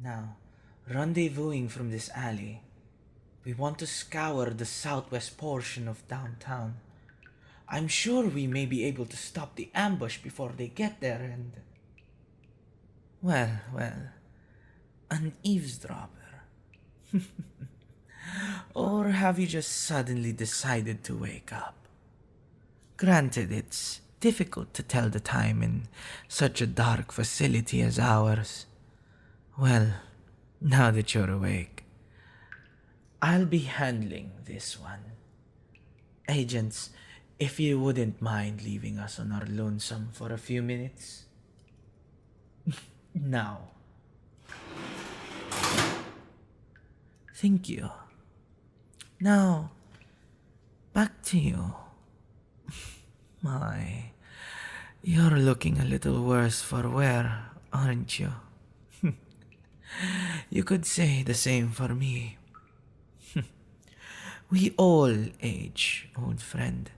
Now, rendezvousing from this alley, we want to scour the southwest portion of downtown. I'm sure we may be able to stop the ambush before they get there and. Well, an eavesdropper. Or have you just suddenly decided to wake up? Granted, it's difficult to tell the time in such a dark facility as ours. Well, now that you're awake, I'll be handling this one. Agents, if you wouldn't mind leaving us on our lonesome for a few minutes. Now. Thank you. Now, back to you. My, you're looking a little worse for wear, aren't you? You could say the same for me. We all age, old friend.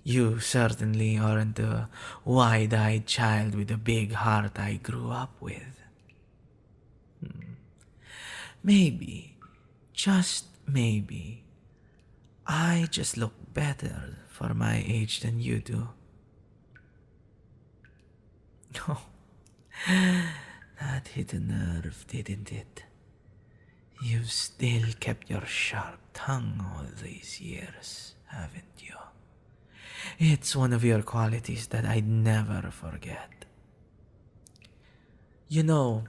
You certainly aren't the wide-eyed child with a big heart I grew up with. Maybe, just maybe, I just look better for my age than you do. Oh, that hit a nerve, didn't it? You've still kept your sharp tongue all these years, haven't you? It's one of your qualities that I'd never forget. You know,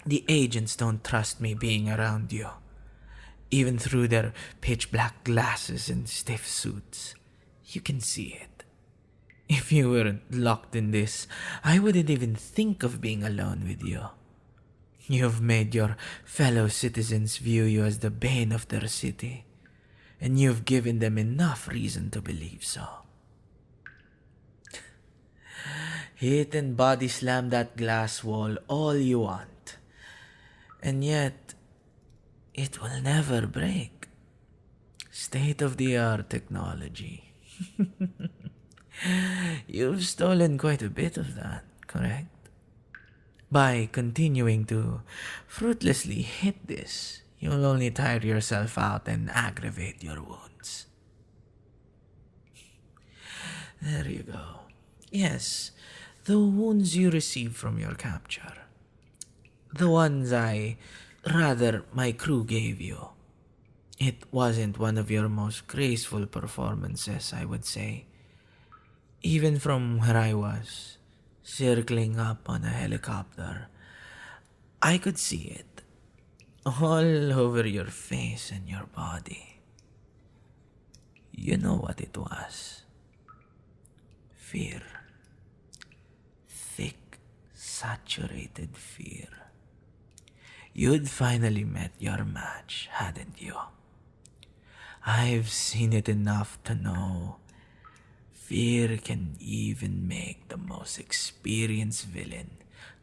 the agents don't trust me being around you, even through their pitch black glasses and stiff suits. You can see it. If you weren't locked in this, I wouldn't even think of being alone with you. You've made your fellow citizens view you as the bane of their city, and you've given them enough reason to believe so. Hit and body slam that glass wall all you want, and yet it will never break. State-of-the-art technology. You've stolen quite a bit of that, correct? By continuing to fruitlessly hit this, you'll only tire yourself out and aggravate your wounds. There you go. Yes, the wounds you received from your capture. The ones my crew gave you. It wasn't one of your most graceful performances, I would say. Even from where I was, circling up on a helicopter, I could see it. All over your face and your body. You know what it was. Fear. Thick, saturated fear. You'd finally met your match, hadn't you? I've seen it enough to know fear can even make the most experienced villain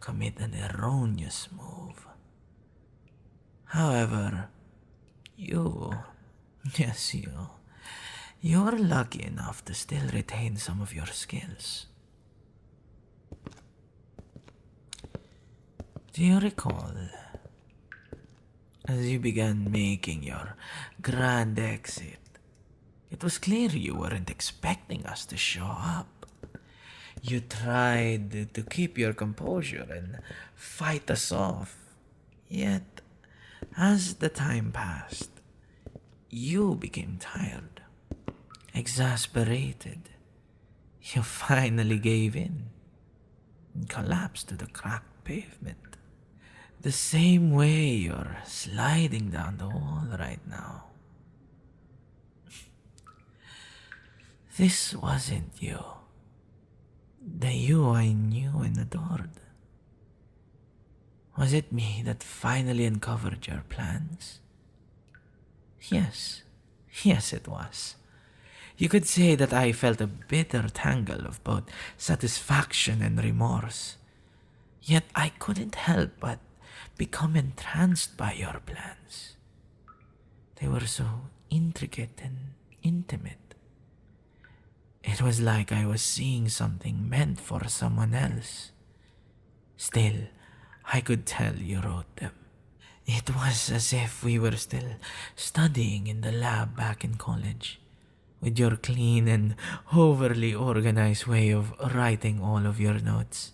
commit an erroneous move. However, yes, you're lucky enough to still retain some of your skills. Do you recall, as you began making your grand exit, it was clear you weren't expecting us to show up. You tried to keep your composure and fight us off. Yet, as the time passed, you became tired, exasperated. You finally gave in and collapsed to the cracked pavement. The same way you're sliding down the wall right now. This wasn't you. The you I knew and adored. Was it me that finally uncovered your plans? Yes, it was. You could say that I felt a bitter tangle of both satisfaction and remorse. Yet I couldn't help but become entranced by your plans. They were so intricate and intimate. It was like I was seeing something meant for someone else. Still, I could tell you wrote them. It was as if we were still studying in the lab back in college, with your clean and overly organized way of writing all of your notes.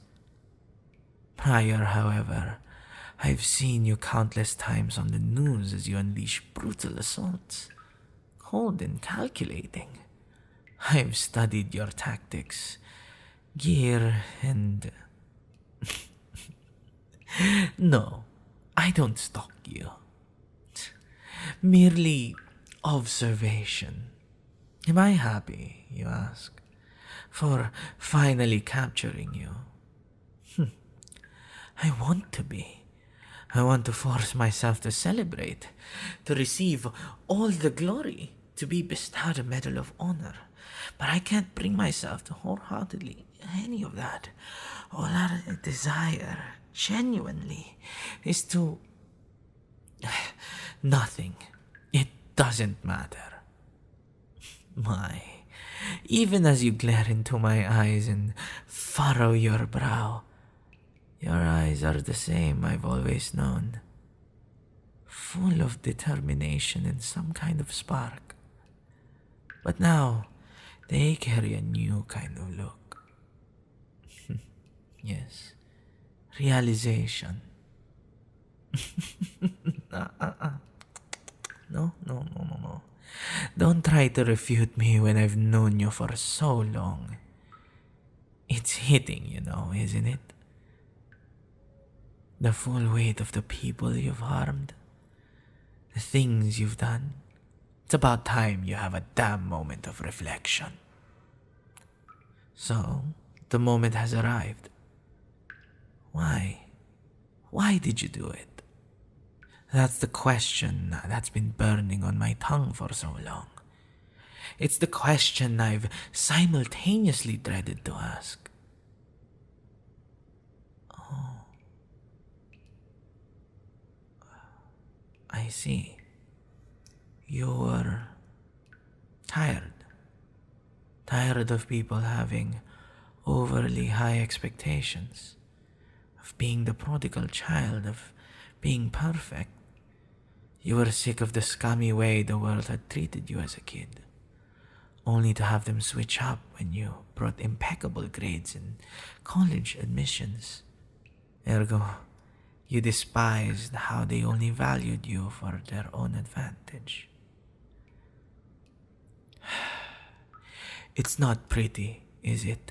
Prior, however, I've seen you countless times on the news as you unleash brutal assaults, cold and calculating. I've studied your tactics, gear, and... No, I don't stalk you. Merely observation. Am I happy, you ask, for finally capturing you? I want to be. I want to force myself to celebrate, to receive all the glory, to be bestowed a Medal of Honor. But I can't bring myself to wholeheartedly any of that. All I desire, genuinely, is to... Nothing. It doesn't matter. My... Even as you glare into my eyes and furrow your brow, your eyes are the same I've always known. Full of determination and some kind of spark. But now, they carry a new kind of look. Yes. Realization. No. Don't try to refute me when I've known you for so long. It's hitting, isn't it? The full weight of the people you've harmed. The things you've done. It's about time you have a damn moment of reflection. So, the moment has arrived. Why? Why did you do it? That's the question that's been burning on my tongue for so long. It's the question I've simultaneously dreaded to ask. Oh. I see. You're tired. Tired of people having overly high expectations. Of being the prodigal child, of being perfect. You were sick of the scummy way the world had treated you as a kid, only to have them switch up when you brought impeccable grades in college admissions. Ergo, you despised how they only valued you for their own advantage. It's not pretty, is it?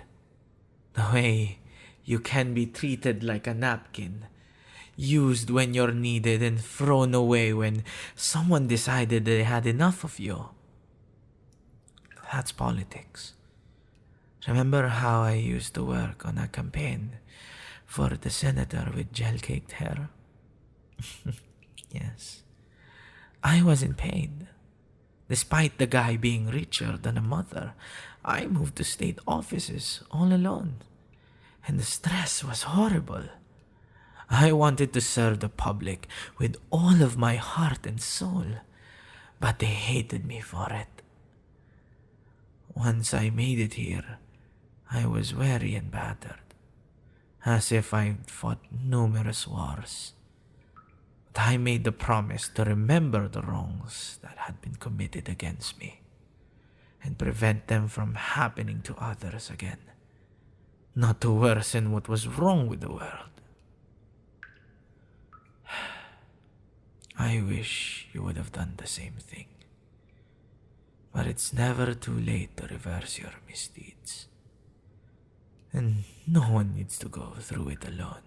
The way you can be treated like a napkin, used when you're needed and thrown away when someone decided they had enough of you. That's politics. Remember how I used to work on a campaign for the senator with gel-caked hair? Yes. I wasn't paid. Despite the guy being richer than a mother, I moved to state offices all alone. And the stress was horrible. I wanted to serve the public with all of my heart and soul, but they hated me for it. Once I made it here, I was weary and battered, as if I'd fought numerous wars. But I made the promise to remember the wrongs that had been committed against me, and prevent them from happening to others again. Not to worsen what was wrong with the world. I wish you would have done the same thing. But it's never too late to reverse your misdeeds. And no one needs to go through it alone.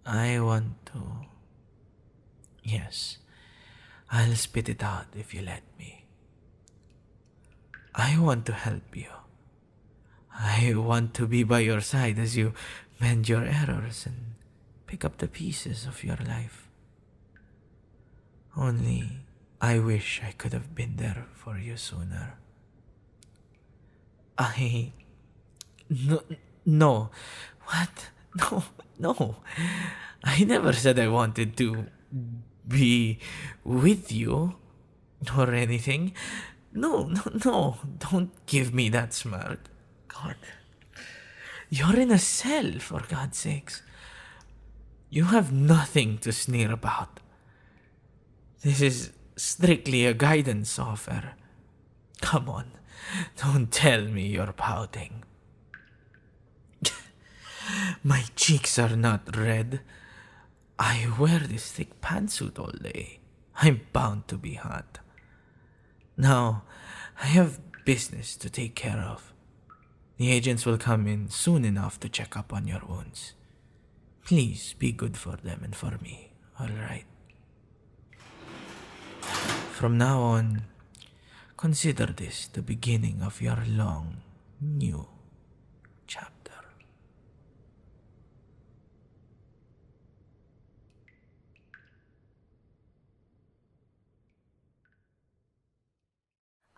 I want to... Yes, I'll spit it out if you let me. I want to help you. I want to be by your side as you mend your errors and pick up the pieces of your life. Only I wish I could have been there for you sooner. No. What? No. I never said I wanted to be with you or anything. No. Don't give me that smirk. God. You're in a cell, for God's sakes. You have nothing to sneer about. This is strictly a guidance offer. Come on, don't tell me you're pouting. My cheeks are not red. I wear this thick pantsuit all day. I'm bound to be hot. Now, I have business to take care of. The agents will come in soon enough to check up on your wounds. Please be good for them and for me, alright? From now on, consider this the beginning of your long, new chapter.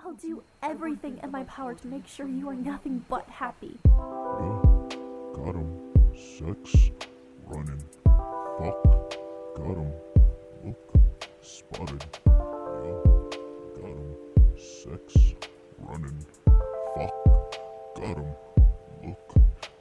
I'll do everything in my power to make sure you are nothing but happy. Yeah, got him. Sex, running. Fuck, got him. Look, spotted. Yeah, got him. Sex.